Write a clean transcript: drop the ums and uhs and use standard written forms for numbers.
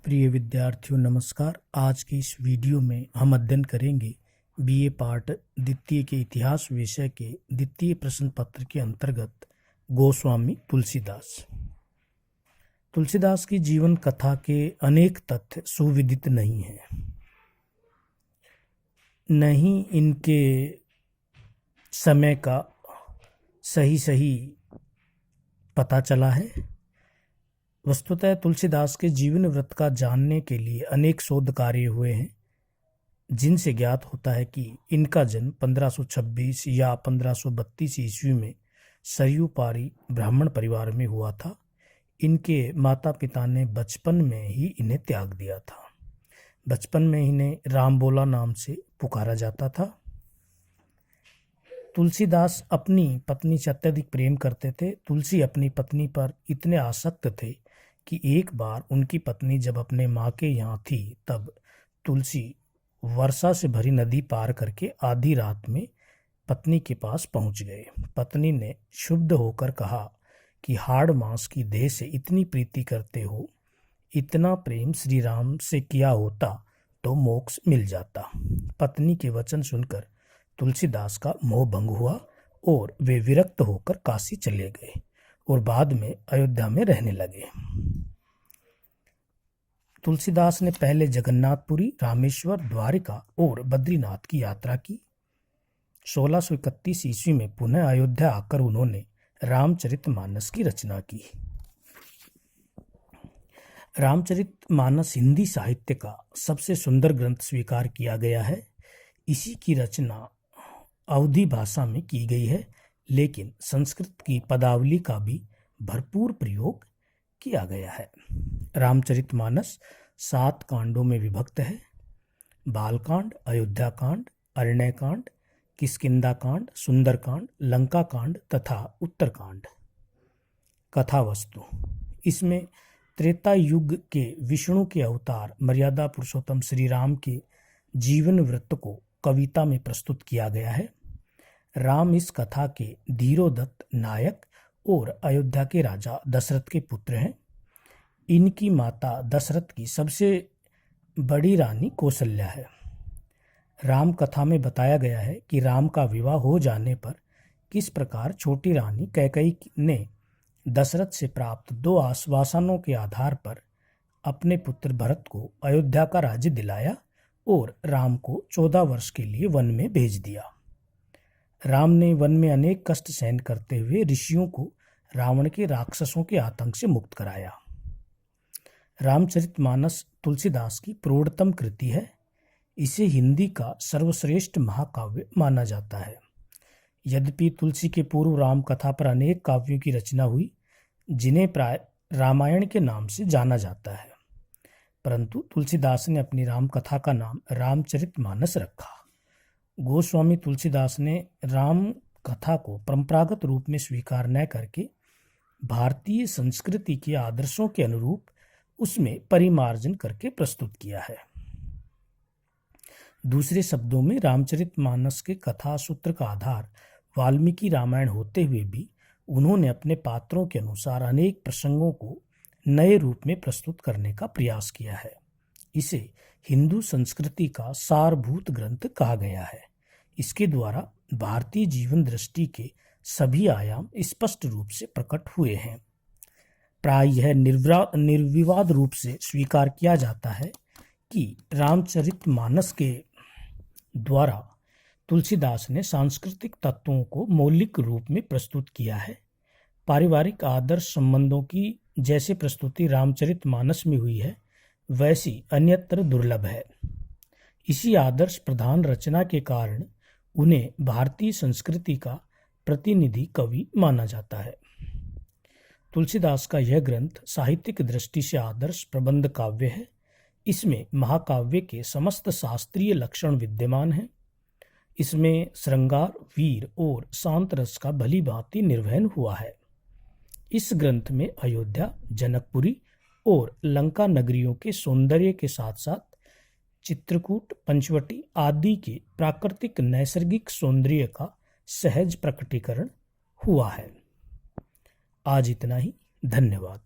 प्रिय विद्यार्थियों नमस्कार। आज की इस वीडियो में हम अध्ययन करेंगे बीए पार्ट द्वितीय के इतिहास विषय के द्वितीय प्रश्न पत्र के अंतर्गत गोस्वामी तुलसीदास। तुलसीदास की जीवन कथा के अनेक तथ्य सुविदित नहीं हैं, नहीं इनके समय का सही पता चला है। वस्तुतः तुलसीदास के जीवन वृत्त का जानने के लिए अनेक शोध कार्य हुए हैं, जिनसे ज्ञात होता है कि इनका जन्म 1526 या 1532 ईस्वी में सरयू पारी ब्राह्मण परिवार में हुआ था। इनके माता पिता ने बचपन में ही इन्हें त्याग दिया था। बचपन में इन्हें रामबोला नाम से पुकारा जाता था। तुलसीदास अपनी पत्नी से अत्यधिक प्रेम करते थे। तुलसी अपनी पत्नी पर इतने आसक्त थे कि एक बार उनकी पत्नी जब अपने माँ के यहाँ थी, तब तुलसी वर्षा से भरी नदी पार करके आधी रात में पत्नी के पास पहुँच गए। पत्नी ने क्षुब्ध होकर कहा कि हाड़ मांस की देह से इतनी प्रीति करते हो, इतना प्रेम श्री राम से किया होता तो मोक्ष मिल जाता। पत्नी के वचन सुनकर तुलसीदास का मोह भंग हुआ और वे विरक्त होकर काशी चले गए और बाद में अयोध्या में रहने लगे। तुलसीदास ने पहले जगन्नाथपुरी, रामेश्वर, द्वारिका और बद्रीनाथ की यात्रा की। 1631 ईस्वी में पुनः अयोध्या आकर उन्होंने रामचरितमानस की रचना की। रामचरितमानस हिंदी साहित्य का सबसे सुंदर ग्रंथ स्वीकार किया गया है। इसी की रचना अवधी भाषा में की गई है, लेकिन संस्कृत की पदावली का भी भरपूर प्रयोग किया गया है। रामचरितमानस 7 कांडों में विभक्त है। बालकांड, अयोध्याकांड, अरण्यकांड, किष्किंधाकांड, सुंदरकांड, लंकाकांड तथा उत्तरकांड। कथा वस्तु: इसमें त्रेता युग के विष्णु के अवतार मर्यादा पुरुषोत्तम श्री राम के जीवन वृत्त को कविता में प्रस्तुत किया गया है। राम इस कथा के धीरोदत्त नायक और अयोध्या के राजा दशरथ के पुत्र हैं। इनकी माता दशरथ की सबसे बड़ी रानी कौशल्या है। राम कथा में बताया गया है कि राम का विवाह हो जाने पर किस प्रकार छोटी रानी कैकेयी ने दशरथ से प्राप्त 2 आश्वासनों के आधार पर अपने पुत्र भरत को अयोध्या का राज्य दिलाया और राम को 14 वर्ष के लिए वन में भेज दिया। राम ने वन में अनेक कष्ट सहन करते हुए ऋषियों को रावण के राक्षसों के आतंक से मुक्त कराया। रामचरितमानस तुलसीदास की प्रौढ़तम कृति है। इसे हिंदी का सर्वश्रेष्ठ महाकाव्य माना जाता है। यद्यपि तुलसी के पूर्व राम कथा पर अनेक काव्यों की रचना हुई, जिन्हें प्राय रामायण के नाम से जाना जाता है, परंतु तुलसीदास ने अपनी राम कथा का नाम रामचरितमानस रखा। गोस्वामी तुलसीदास ने राम कथा को परंपरागत रूप में स्वीकार न करके भारतीय संस्कृति के आदर्शों के अनुरूप उसमें परिमार्जन करके प्रस्तुत किया है। दूसरे शब्दों में, रामचरितमानस के कथा सूत्र का आधार वाल्मीकि रामायण होते हुए भी उन्होंने अपने पात्रों के अनुसार अनेक प्रसंगों को नए रूप में प्रस्तुत करने का प्रयास किया है। इसे हिंदू संस्कृति का सारभूत ग्रंथ कहा गया है। इसके द्वारा भारतीय जीवन दृष्टि के सभी आयाम स्पष्ट रूप से प्रकट हुए हैं। प्राय यह निर्विवाद रूप से स्वीकार किया जाता है कि रामचरितमानस के द्वारा तुलसीदास ने सांस्कृतिक तत्वों को मौलिक रूप में प्रस्तुत किया है। पारिवारिक आदर्श संबंधों की जैसे प्रस्तुति रामचरितमानस में हुई है, वैसी अन्यत्र दुर्लभ है। इसी आदर्श प्रधान रचना के कारण उन्हें भारतीय संस्कृति का प्रतिनिधि कवि माना जाता है। तुलसीदास का यह ग्रंथ साहित्यिक दृष्टि से आदर्श प्रबंध काव्य है। इसमें महाकाव्य के समस्त शास्त्रीय लक्षण विद्यमान हैं। इसमें श्रृंगार, वीर और शांत रस का भली भांति निर्वहन हुआ है। इस ग्रंथ में अयोध्या, जनकपुरी और लंका नगरियों के सौंदर्य के साथ साथ चित्रकूट, पंचवटी आदि के प्राकृतिक नैसर्गिक सौंदर्य का सहज प्रकटीकरण हुआ है। आज इतना ही। धन्यवाद।